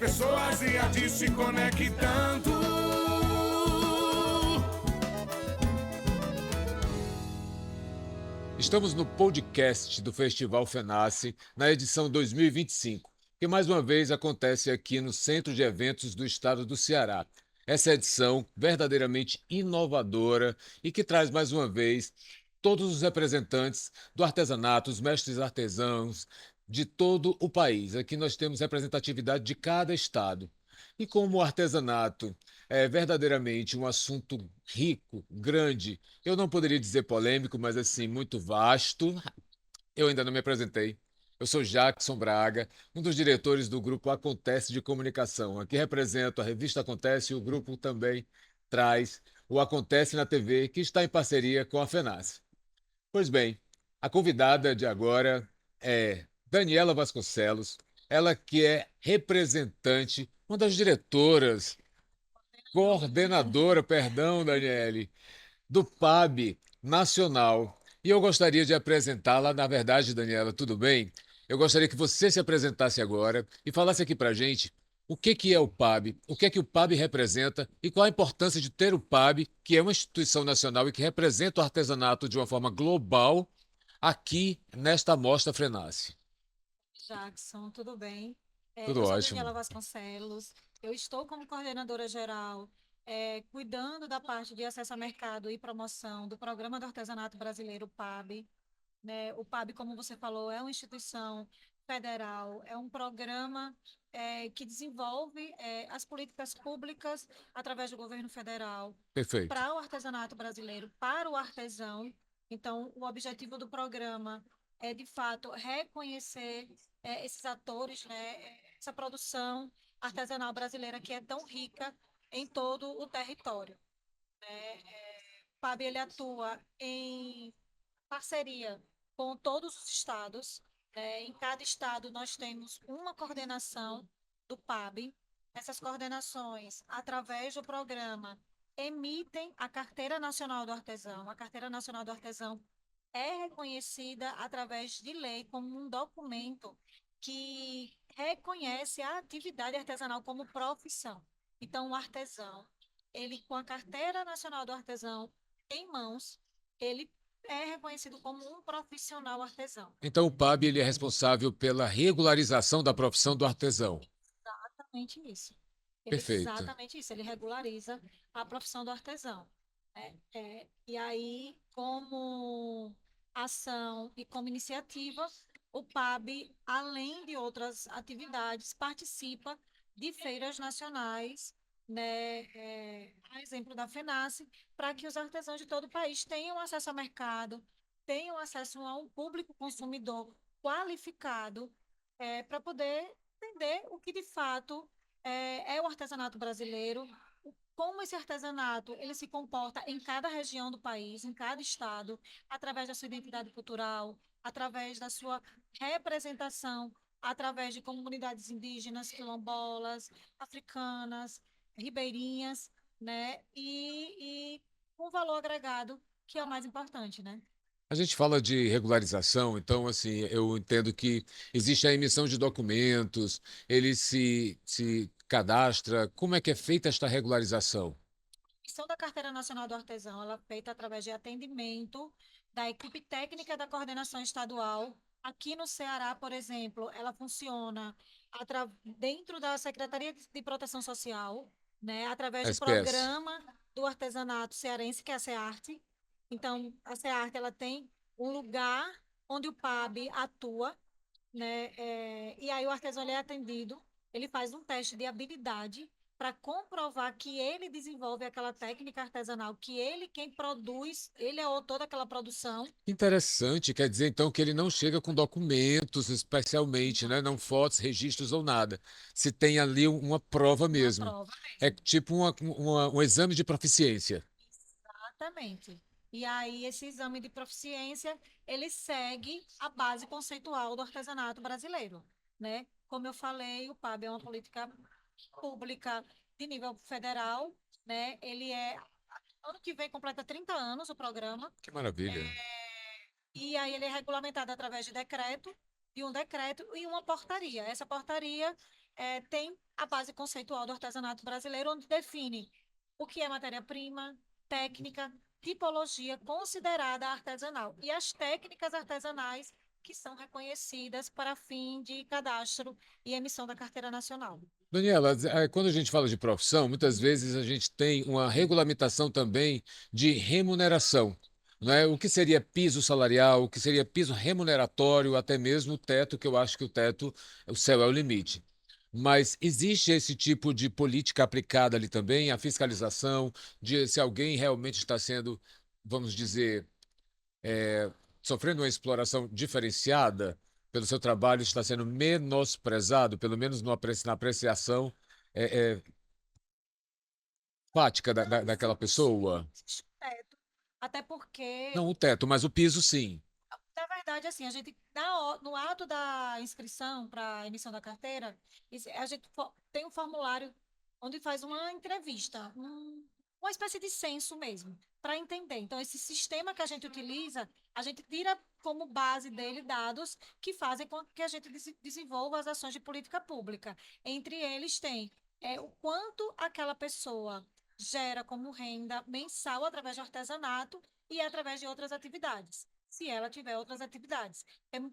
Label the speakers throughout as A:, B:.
A: Pessoas e artes se conectando.
B: Estamos no podcast do Festival FENACE, na edição 2025, que mais uma vez acontece aqui no Centro de Eventos do Estado do Ceará. Essa edição verdadeiramente inovadora e que traz mais uma vez todos os representantes do artesanato, os mestres artesãos de todo o país. Aqui nós temos representatividade de cada estado. E como o artesanato é verdadeiramente um assunto rico, grande, eu não poderia dizer polêmico, mas assim, muito vasto. Eu ainda não me apresentei. Eu sou Jackson Braga, um dos diretores do grupo Acontece de Comunicação. Aqui represento a revista Acontece e o grupo também traz o Acontece na TV, que está em parceria com a FENACE. Pois bem, a convidada de agora é Daniela Vasconcelos, ela que é representante, uma das diretoras, coordenadora, perdão, Daniele, do PAB Nacional. E eu gostaria de apresentá-la, na verdade, Daniela, tudo bem? Eu gostaria que você se apresentasse agora e falasse aqui para a gente o que é o PAB, o que o PAB representa e qual a importância de ter o PAB, que é uma instituição nacional e que representa o artesanato de uma forma global, aqui nesta Mostra FENACE.
C: Jackson, tudo bem?
B: Tudo
C: Eu sou
B: ótimo.
C: Daniela Vasconcelos, eu estou como coordenadora geral, cuidando da parte de acesso a mercado e promoção do Programa do Artesanato Brasileiro, PAB. Né? O PAB, como você falou, é uma instituição federal, é um programa que desenvolve as políticas públicas através do governo federal
B: Perfeito.
C: para o artesanato brasileiro, para o artesão. Então, o objetivo do programa é, de fato, reconhecer esses atores, né, essa produção artesanal brasileira que é tão rica em todo o território. O PAB ele atua em parceria com todos os estados. Em cada estado, nós temos uma coordenação do PAB. Essas coordenações, através do programa, emitem a Carteira Nacional do Artesão. A Carteira Nacional do Artesão é reconhecida através de lei como um documento que reconhece a atividade artesanal como profissão. Então, o artesão, ele com a Carteira Nacional do Artesão em mãos, ele é reconhecido como um profissional artesão.
B: Então o PAB ele é responsável pela regularização da profissão do artesão.
C: Exatamente isso.
B: Perfeito.
C: Exatamente isso. Ele regulariza a profissão do artesão. E aí, como ação e como iniciativa, o PAB, além de outras atividades, participa de feiras nacionais, né, a exemplo da FENACE, para que os artesãos de todo o país tenham acesso ao mercado, tenham acesso a um público consumidor qualificado, para poder entender o que de fato é o artesanato brasileiro, como esse artesanato ele se comporta em cada região do país, em cada estado, através da sua identidade cultural, através da sua representação, através de comunidades indígenas, quilombolas, africanas, ribeirinhas, né? E um valor agregado que é o mais importante, né?
B: A gente fala de regularização, então, assim, eu entendo que existe a emissão de documentos, ele se cadastra. Como é que é feita esta regularização?
C: Emissão da Carteira Nacional do Artesão, ela é feita através de atendimento da equipe técnica da coordenação estadual. Aqui no Ceará, por exemplo, ela funciona dentro da Secretaria de Proteção Social, né, através do
B: SPS.
C: programa do artesanato cearense, que é a SEARTE. Então, a SEARTE ela tem um lugar onde o PAB atua, né, e aí o artesão ele é atendido, ele faz um teste de habilidade para comprovar que ele desenvolve aquela técnica artesanal, que ele quem produz, ele é o autor daquela produção.
B: Interessante, quer dizer então que ele não chega com documentos especialmente, né? Não fotos, registros ou nada. Se tem ali uma prova
C: Uma
B: mesmo.
C: prova
B: É
C: mesmo.
B: tipo um exame de proficiência.
C: Exatamente. E aí, esse exame de proficiência, ele segue a base conceitual do artesanato brasileiro, né? Como eu falei, o PAB é uma política pública de nível federal, né? Ano que vem completa 30 anos o programa,
B: Que maravilha.
C: e aí ele é regulamentado através de um decreto e uma portaria. Essa portaria tem a base conceitual do artesanato brasileiro, onde define o que é matéria-prima, técnica, tipologia considerada artesanal e as técnicas artesanais que são reconhecidas para fim de cadastro e emissão da carteira nacional.
B: Daniela, quando a gente fala de profissão, muitas vezes a gente tem uma regulamentação também de remuneração, não é? O que seria piso salarial, o que seria piso remuneratório, até mesmo o teto, que eu acho que o teto, o céu é o limite. Mas existe esse tipo de política aplicada ali também, a fiscalização de se alguém realmente está sendo, vamos dizer, sofrendo uma exploração diferenciada pelo seu trabalho, está sendo menosprezado, pelo menos na apreciação é, fática
C: Não
B: daquela
C: existe,
B: pessoa.
C: existe um teto, até porque,
B: Não o teto, mas o piso, sim.
C: na verdade, assim, a gente, no ato da inscrição para emissão da carteira, a gente tem um formulário onde faz uma entrevista, uma espécie de censo mesmo, para entender. Então, esse sistema que a gente utiliza, a gente tira como base dele dados que fazem com que a gente desenvolva as ações de política pública. Entre eles tem o quanto aquela pessoa gera como renda mensal através de artesanato e através de outras atividades, se ela tiver outras atividades.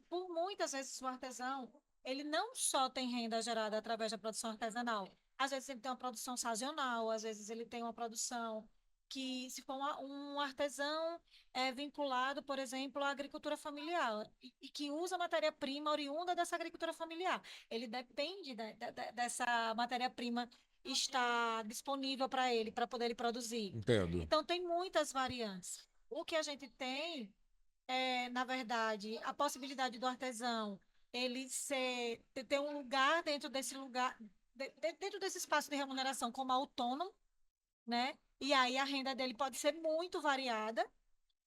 C: Por muitas vezes o artesão, ele não só tem renda gerada através da produção artesanal, às vezes ele tem uma produção sazonal, às vezes ele tem uma produção que, se for um artesão vinculado, por exemplo, à agricultura familiar, e que usa matéria-prima oriunda dessa agricultura familiar. Ele depende dessa matéria-prima estar disponível para ele, para poder ele produzir.
B: Entendo.
C: Então, tem muitas variantes. O que a gente tem na verdade, a possibilidade do artesão ele ter um lugar dentro desse lugar, dentro desse espaço de remuneração como autônomo, né? E aí a renda dele pode ser muito variada,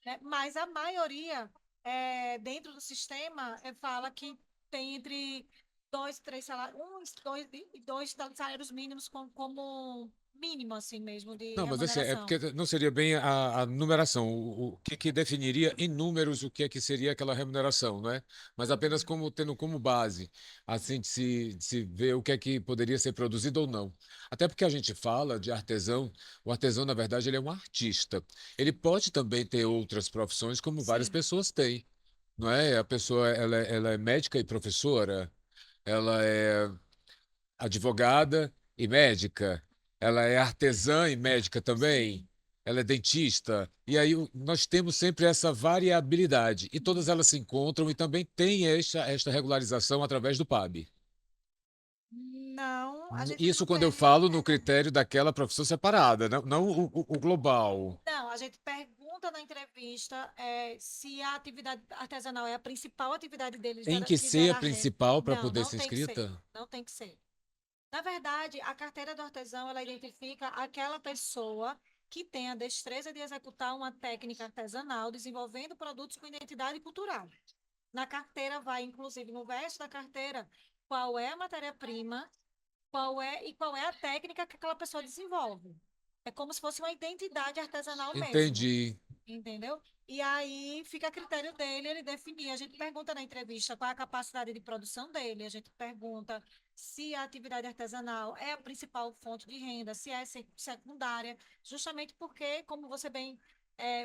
C: né? Mas a maioria dentro do sistema fala que tem entre dois, três salários, dois salários mínimos como mínimo assim mesmo de
B: Não, mas esse é
C: remuneração.
B: porque não seria bem a numeração, o que definiria em números o que é que seria aquela remuneração, não é? Mas apenas como tendo como base, assim, de se ver o que é que poderia ser produzido ou não. Até porque a gente fala de artesão, o artesão, na verdade, ele é um artista. Ele pode também ter outras profissões, como várias
C: Sim.
B: pessoas têm, não é? A pessoa, ela é médica e professora, ela é advogada e médica. Ela é artesã e médica
C: Sim.
B: também. Ela é dentista. E aí nós temos sempre essa variabilidade. E todas elas se encontram e também tem esta regularização através do PAB.
C: Não, a gente
B: Isso
C: não
B: quando eu
C: teve.
B: falo no critério daquela profissão separada, não o global.
C: Não, a gente pergunta na entrevista se a atividade artesanal é a principal atividade deles
B: Tem que
C: que
B: ser a
C: gera renda.
B: principal para
C: Não,
B: poder
C: não
B: ser
C: tem que ser.
B: inscrita?
C: Não tem que ser. Na verdade, a carteira do artesão, ela identifica aquela pessoa que tem a destreza de executar uma técnica artesanal, desenvolvendo produtos com identidade cultural. Na carteira vai, inclusive, no verso da carteira, qual é a matéria-prima, qual é a técnica que aquela pessoa desenvolve. É como se fosse uma identidade artesanal mesmo.
B: Entendi.
C: Entendeu? E aí fica a critério dele, ele definir. A gente pergunta na entrevista qual é a capacidade de produção dele, a gente pergunta se a atividade artesanal é a principal fonte de renda, se é secundária, justamente porque, como você bem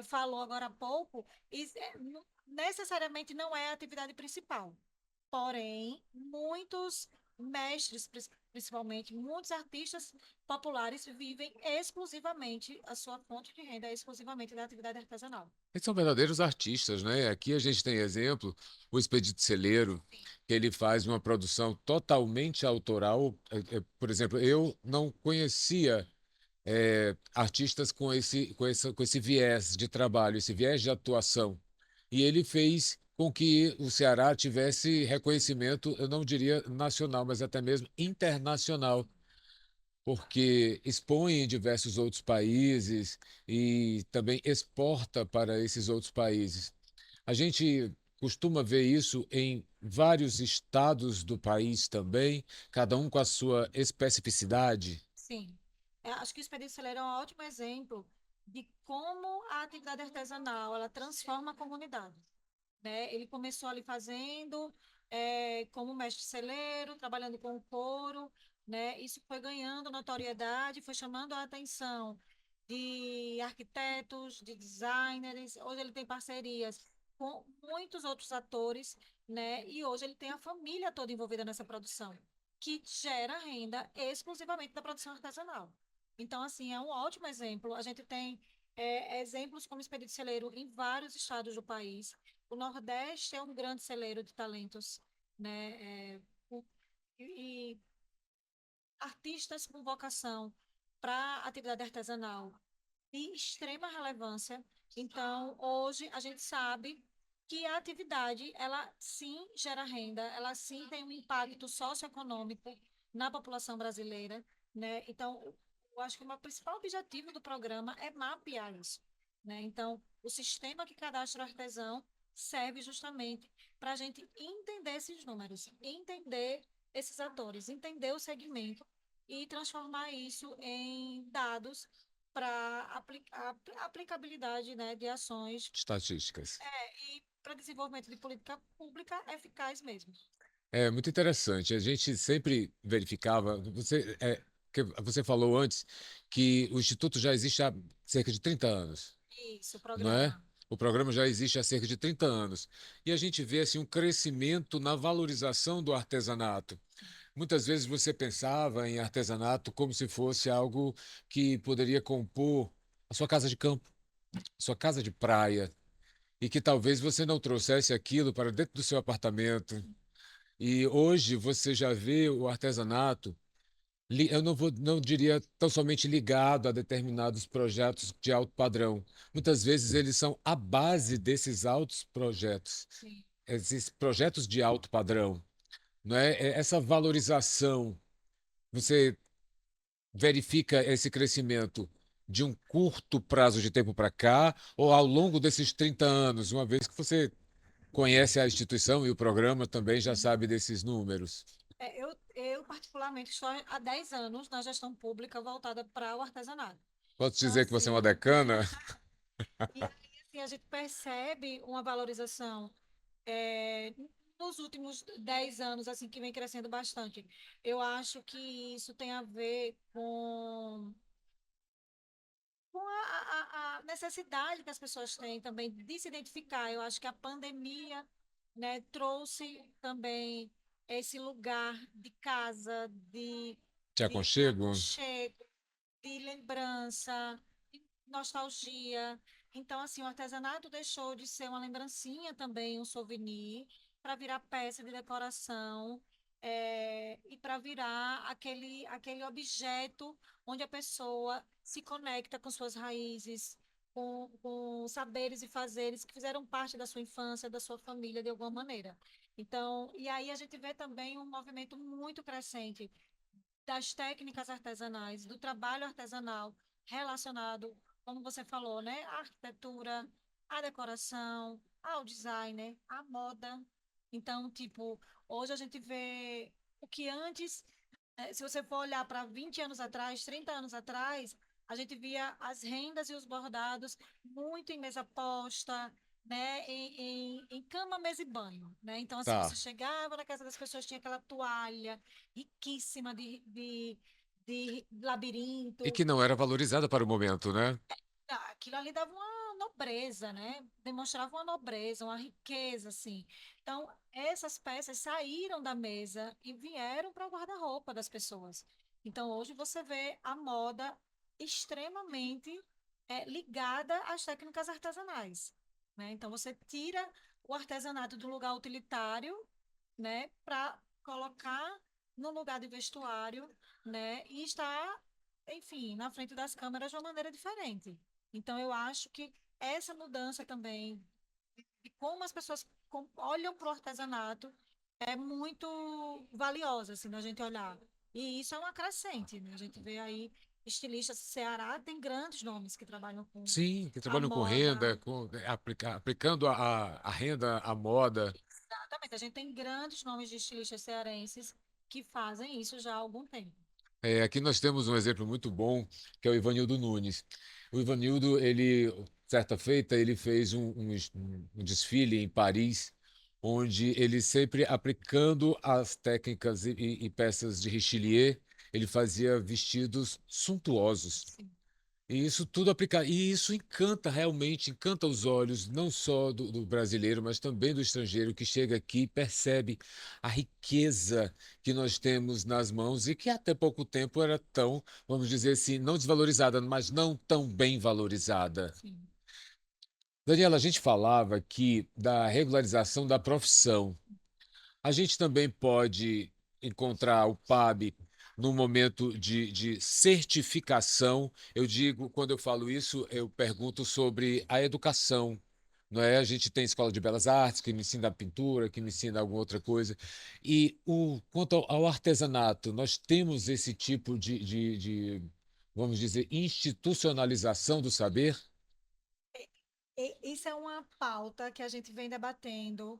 C: falou agora há pouco, necessariamente não é a atividade principal. Porém, muitos mestres, principalmente, muitos artistas populares vivem exclusivamente, a sua fonte de renda é exclusivamente da atividade artesanal.
B: Eles são verdadeiros artistas, né? Aqui a gente tem exemplo, o Expedito Celeiro, que ele faz uma produção totalmente autoral. Por exemplo, eu não conhecia artistas com esse viés de trabalho, esse viés de atuação. E ele fez com que o Ceará tivesse reconhecimento, eu não diria nacional, mas até mesmo internacional, porque expõe em diversos outros países e também exporta para esses outros países. A gente costuma ver isso em vários estados do país também, cada um com a sua especificidade.
C: Sim. Acho que o Expedito Celeiro é um ótimo exemplo de como a atividade artesanal ela transforma a comunidade, né? Ele começou ali fazendo como mestre-celeiro, trabalhando com couro, né? Isso foi ganhando notoriedade, foi chamando a atenção de arquitetos, de designers. Hoje ele tem parcerias com muitos outros atores, né? E hoje ele tem a família toda envolvida nessa produção, que gera renda exclusivamente da produção artesanal. Então, assim, é um ótimo exemplo. A gente tem exemplos como Expedito Celeiro em vários estados do país. O Nordeste é um grande celeiro de talentos, né? E artistas com vocação para atividade artesanal de extrema relevância. Então, hoje a gente sabe que a atividade, ela sim gera renda, ela sim tem um impacto socioeconômico na população brasileira, né? Então, eu acho que o meu principal objetivo do programa é mapear isso, né? Então, o sistema que cadastra o artesão serve justamente para a gente entender esses números, entender esses atores, entender o segmento e transformar isso em dados para aplicabilidade, né, de ações
B: Estatísticas.
C: e para desenvolvimento de política pública eficaz mesmo.
B: É muito interessante. A gente sempre verificava. Que você falou antes que o Instituto já existe há cerca de 30 anos,
C: Isso, o
B: não é?
C: programa.
B: O programa já existe há cerca de 30 anos. E a gente vê assim, um crescimento na valorização do artesanato. Muitas vezes você pensava em artesanato como se fosse algo que poderia compor a sua casa de campo, a sua casa de praia, e que talvez você não trouxesse aquilo para dentro do seu apartamento. E hoje você já vê o artesanato, eu não diria tão somente ligado a determinados projetos de alto padrão. Muitas vezes eles são a base desses altos projetos,
C: Sim.
B: esses projetos de alto padrão, não é? Essa valorização, você verifica esse crescimento de um curto prazo de tempo para cá ou ao longo desses 30 anos, uma vez que você conhece a instituição e o programa também já sabe desses números.
C: Eu, particularmente, estou há 10 anos na gestão pública voltada para o artesanato.
B: Posso
C: Então,
B: dizer que você é uma
C: assim,
B: decana?
C: e aí, assim, a gente percebe uma valorização é, nos últimos 10 anos, assim, que vem crescendo bastante. Eu acho que isso tem a ver com a necessidade que as pessoas têm também de se identificar. Eu acho que a pandemia, né, trouxe também esse lugar de casa,
B: Te
C: de
B: aconchego?
C: aconchego, de lembrança, de nostalgia. Então, assim, o artesanato deixou de ser uma lembrancinha também, um souvenir, para virar peça de decoração, e para virar aquele objeto onde a pessoa se conecta com suas raízes, com saberes e fazeres que fizeram parte da sua infância, da sua família, de alguma maneira. Então, e aí a gente vê também um movimento muito crescente das técnicas artesanais, do trabalho artesanal relacionado, como você falou, né, à arquitetura, à decoração, ao designer, à moda. Então, tipo, hoje a gente vê o que antes, se você for olhar para 20 anos atrás, 30 anos atrás, a gente via as rendas e os bordados muito em mesa posta, né, em cama, mesa e banho, né? Então, assim, você
B: Tá.
C: chegava na casa das pessoas, tinha aquela toalha riquíssima de
B: E
C: labirinto.
B: que não era valorizada para o momento, né?
C: Aquilo ali dava uma nobreza, né? Demonstrava uma nobreza, uma riqueza, assim. Então, essas peças saíram da mesa e vieram para o guarda-roupa das pessoas. Então, hoje você vê a moda extremamente ligada às técnicas artesanais, né? Então, você tira o artesanato do lugar utilitário, né, para colocar no lugar de vestuário, né, e está, enfim, na frente das câmeras de uma maneira diferente. Então, eu acho que essa mudança também, de como as pessoas olham para o artesanato, é muito valiosa, assim, da gente olhar. E isso é uma crescente, né? A gente vê aí estilistas, Ceará tem grandes nomes que trabalham com
B: Sim, que
C: a
B: trabalham com renda,
C: moda.
B: aplicando a renda à moda.
C: Exatamente, a gente tem grandes nomes de estilistas cearenses que fazem isso já há algum tempo.
B: Aqui nós temos um exemplo muito bom, que é o Ivanildo Nunes. O Ivanildo, ele, certa feita, ele fez um desfile em Paris, onde ele sempre aplicando as técnicas e peças de Richelieu, ele fazia vestidos suntuosos.
C: Sim.
B: E isso tudo aplicar. E isso encanta realmente, encanta os olhos, não só do brasileiro, mas também do estrangeiro que chega aqui e percebe a riqueza que nós temos nas mãos e que até pouco tempo era tão, vamos dizer assim, não desvalorizada, mas não tão bem valorizada.
C: Sim.
B: Daniela, a gente falava aqui da regularização da profissão. A gente também pode encontrar o PAB no momento de certificação. Eu digo, quando eu falo isso, eu pergunto sobre a educação. Não é? A gente tem escola de belas artes que me ensina pintura, que me ensina alguma outra coisa. Quanto ao artesanato, nós temos esse tipo vamos dizer, institucionalização do saber?
C: Isso é uma pauta que a gente vem debatendo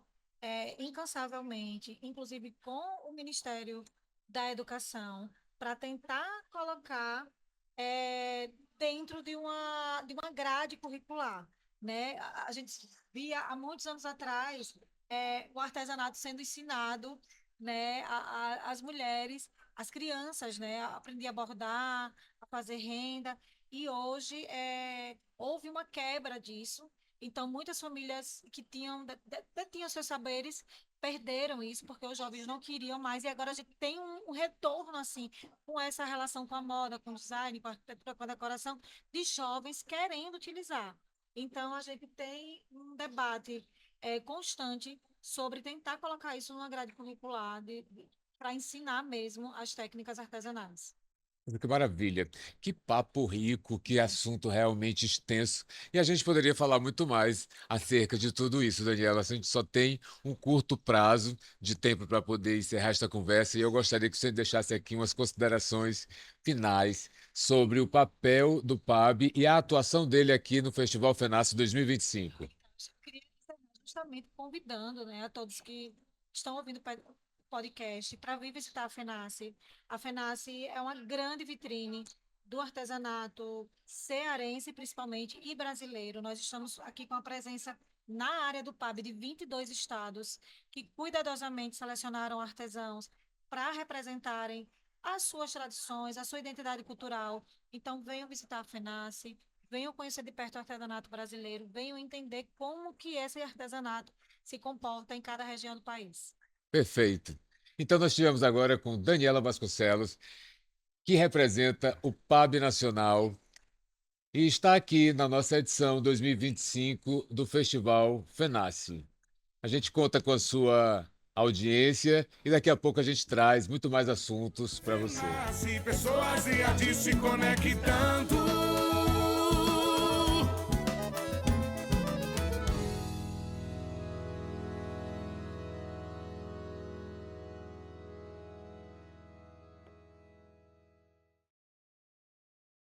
C: incansavelmente, inclusive com o Ministério da Educação, para tentar colocar dentro de uma grade curricular, né? A gente via há muitos anos atrás o artesanato sendo ensinado, né, às mulheres, às crianças, né, a aprender a bordar, a fazer renda, e hoje houve uma quebra disso. Então, muitas famílias que detinham seus saberes perderam isso, porque os jovens não queriam mais, e agora a gente tem um retorno, assim, com essa relação com a moda, com o design, com a arquitetura, com a decoração, de jovens querendo utilizar. Então, a gente tem um debate constante sobre tentar colocar isso numa grade curricular para ensinar mesmo as técnicas artesanais.
B: Que maravilha. Que papo rico, que assunto realmente extenso. E a gente poderia falar muito mais acerca de tudo isso, Daniela. A gente só tem um curto prazo de tempo para poder encerrar esta conversa e eu gostaria que você deixasse aqui umas considerações finais sobre o papel do PAB e a atuação dele aqui no Festival FENASE 2025.
C: Eu queria encerrar justamente convidando, né, a todos que estão ouvindo o podcast para vir visitar a FENACE. A FENACE é uma grande vitrine do artesanato cearense, principalmente, e brasileiro. Nós estamos aqui com a presença na área do PAB de 22 estados que cuidadosamente selecionaram artesãos para representarem as suas tradições, a sua identidade cultural. Então, venham visitar a FENACE, venham conhecer de perto o artesanato brasileiro, venham entender como que esse artesanato se comporta em cada região do país.
B: Perfeito. Então, nós estivemos agora com Daniela Vasconcelos, que representa o PAB Nacional e está aqui na nossa edição 2025 do Festival FENACE. A gente conta com a sua audiência e daqui a pouco a gente traz muito mais assuntos para você.
A: Nasce pessoas e artes se conectando.